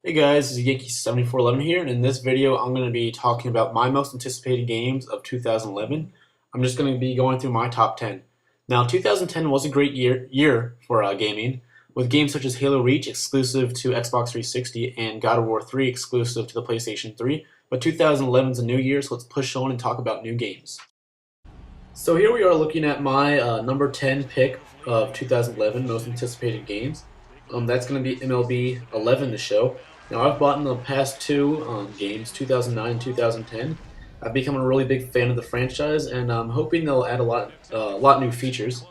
Hey guys, this is Yankee7411 here, and in this video I'm going to be talking about my most anticipated games of 2011. I'm just going to be going through my top 10. Now, 2010 was a great year for gaming, with games such as Halo Reach exclusive to Xbox 360 and God of War 3 exclusive to the PlayStation 3, but 2011 is a new year, so let's push on and talk about new games. So here we are looking at my number 10 pick of 2011 most anticipated games. That's going to be MLB 11 to show. Now I've bought in the past two games, 2009 and 2010. I've become a really big fan of the franchise, and I'm hoping they'll add a lot new features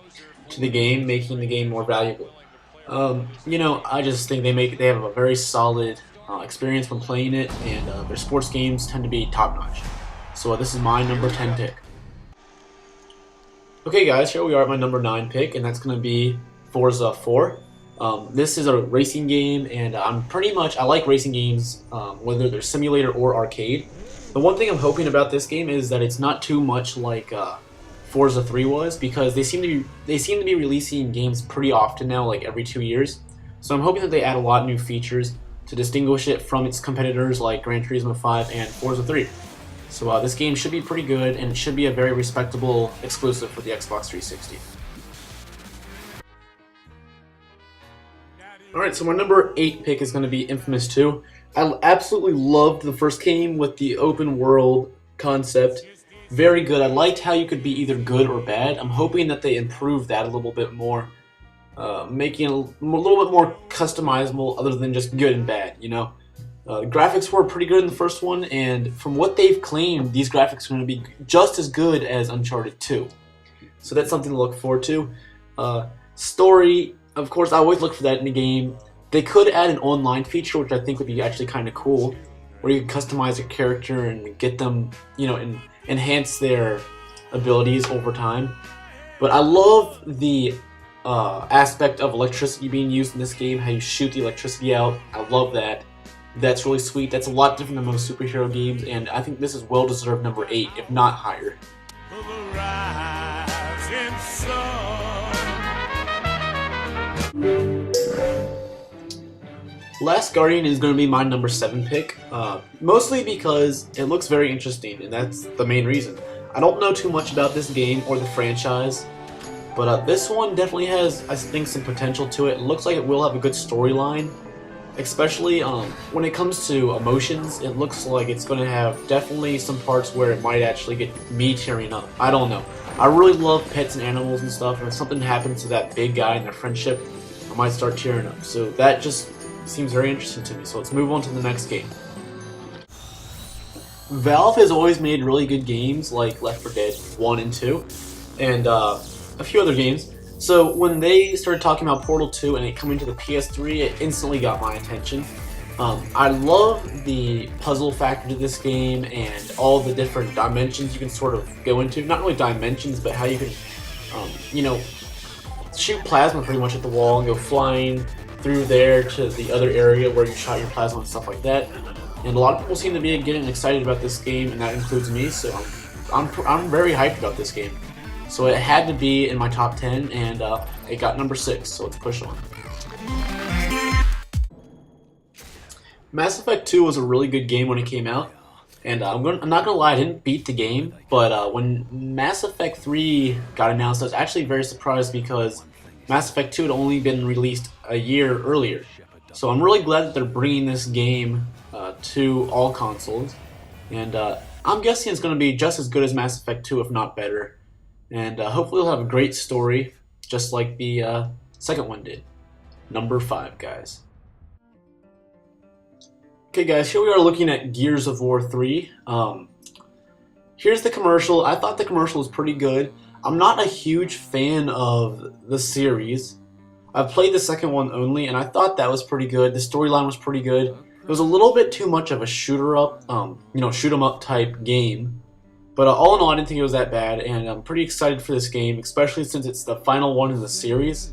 to the game, making the game more valuable. I just think they have a very solid experience when playing it, and their sports games tend to be top notch. So this is my number 10 pick. Okay guys, here we are at my number 9 pick, and that's going to be Forza 4. This is a racing game, and I like racing games, whether they're simulator or arcade. The one thing I'm hoping about this game is that it's not too much like Forza 3 was, because they seem to be releasing games pretty often now, like every 2 years. So I'm hoping that they add a lot of new features to distinguish it from its competitors like Gran Turismo 5 and Forza 3. So this game should be pretty good, and it should be a very respectable exclusive for the Xbox 360. Alright, so my number 8 pick is going to be Infamous 2. I absolutely loved the first game with the open world concept. Very good. I liked how you could be either good or bad. I'm hoping that they improve that a little bit more, making it a little bit more customizable other than just good and bad, you know? Graphics were pretty good in the first one, and from what they've claimed, these graphics are going to be just as good as Uncharted 2. So that's something to look forward to. Story, of course, I always look for that in the game. They could add an online feature, which I think would be actually kind of cool, where you can customize your character and get them, and enhance their abilities over time. But I love the aspect of electricity being used in this game, how you shoot the electricity out. I love that. That's really sweet. That's a lot different than most superhero games, and I think this is well-deserved number 8, if not higher. Last Guardian is going to be my number 7 pick, mostly because it looks very interesting, and that's the main reason. I don't know too much about this game or the franchise, but this one definitely has, I think, some potential to it. It looks like it will have a good storyline. Especially when it comes to emotions, it looks like it's going to have definitely some parts where it might actually get me tearing up. I don't know. I really love pets and animals and stuff, and if something happens to that big guy and their friendship, I might start tearing up. So that just seems very interesting to me. So let's move on to the next game. Valve has always made really good games like Left 4 Dead 1 and 2, and a few other games. So when they started talking about Portal 2 and it coming to the PS3, it instantly got my attention. I love the puzzle factor to this game and all the different dimensions you can sort of go into. Not really dimensions, but how you can, shoot plasma pretty much at the wall and go flying through there to the other area where you shot your plasma and stuff like that. And a lot of people seem to be getting excited about this game, and that includes me. So I'm very hyped about this game. So it had to be in my top 10, and it got number 6, so let's push on. Mass Effect 2 was a really good game when it came out, and I'm not gonna lie, I didn't beat the game, but when Mass Effect 3 got announced, I was actually very surprised because Mass Effect 2 had only been released a year earlier. So I'm really glad that they're bringing this game to all consoles, and I'm guessing it's gonna be just as good as Mass Effect 2, if not better. And hopefully it'll have a great story, just like the second one did. Number 5, guys. Okay, guys, here we are looking at Gears of War 3. Here's the commercial. I thought the commercial was pretty good. I'm not a huge fan of the series. I've played the second one only, and I thought that was pretty good. The storyline was pretty good. It was a little bit too much of a shoot-'em-up type game. But all in all, I didn't think it was that bad, and I'm pretty excited for this game, especially since it's the final one in the series.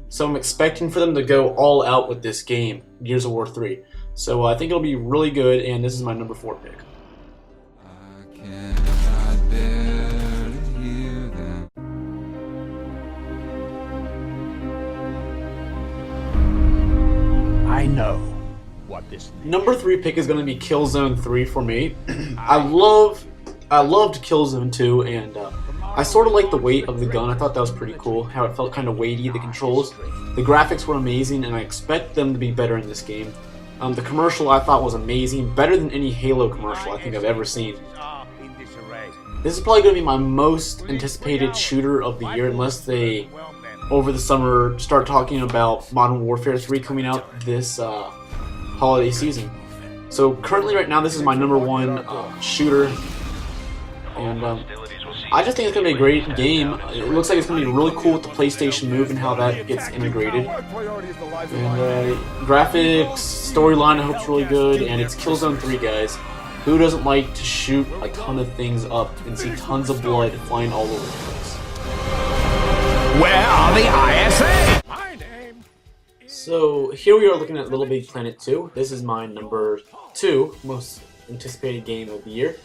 So I'm expecting for them to go all out with this game, Gears of War 3. So I think it'll be really good, and this is my number 4 pick. I know Number 3 pick is going to be Killzone 3 for me. I loved Killzone 2, and I sort of liked the weight of the gun. I thought that was pretty cool, how it felt kind of weighty, the controls. The graphics were amazing, and I expect them to be better in this game. The commercial I thought was amazing, better than any Halo commercial I think I've ever seen. This is probably going to be my most anticipated shooter of the year, unless they, over the summer, start talking about Modern Warfare 3 coming out this holiday season. So currently right now this is my number 1 shooter, and I just think it's going to be a great game. It looks like it's going to be really cool with the PlayStation Move and how that gets integrated. And graphics, storyline I hope is really good, and it's Killzone 3, guys. Who doesn't like to shoot a ton of things up and see tons of blood flying all over the place? Where are the ISA? So here we are looking at Little Big Planet 2. This is my number 2 most anticipated game of the year.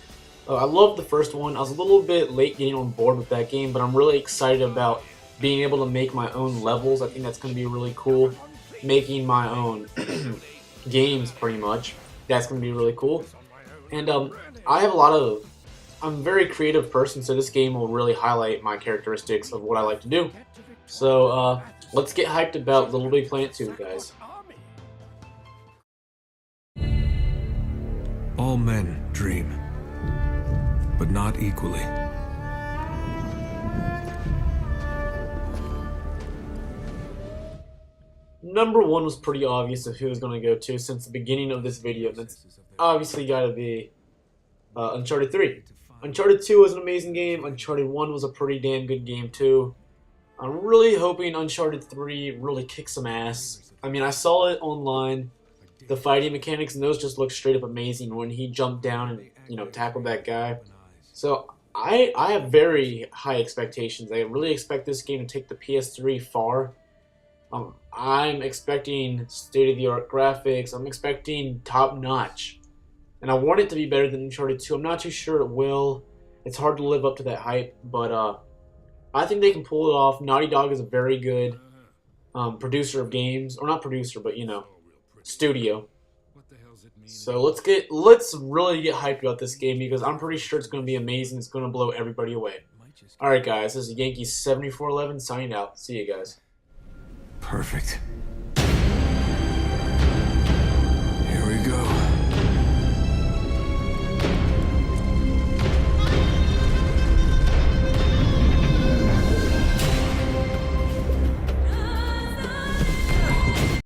I loved the first one. I was a little bit late getting on board with that game, but I'm really excited about being able to make my own levels. I think that's going to be really cool. Making my own games, pretty much. That's going to be really cool. And I have I'm a very creative person, so this game will really highlight my characteristics of what I like to do. So let's get hyped about Little Big Planet 2, guys. All men dream, but not equally. Number 1 was pretty obvious of who it was going to go to since the beginning of this video. That's obviously got to be Uncharted 3. Uncharted 2 was an amazing game. Uncharted 1 was a pretty damn good game too. I'm really hoping Uncharted 3 really kicks some ass. I mean, I saw it online. The fighting mechanics and those just look straight up amazing when he jumped down and, you know, tackled that guy. So I have very high expectations. I really expect this game to take the PS3 far. I'm expecting state-of-the-art graphics. I'm expecting top-notch. And I want it to be better than Uncharted 2. I'm not too sure it will. It's hard to live up to that hype, but I think they can pull it off. Naughty Dog is a very good producer of games. Or not producer, but, you know, studio. So let's really get hyped about this game because I'm pretty sure it's going to be amazing. It's going to blow everybody away. Alright guys, this is Yankees 7411 signing out. See you guys. Perfect.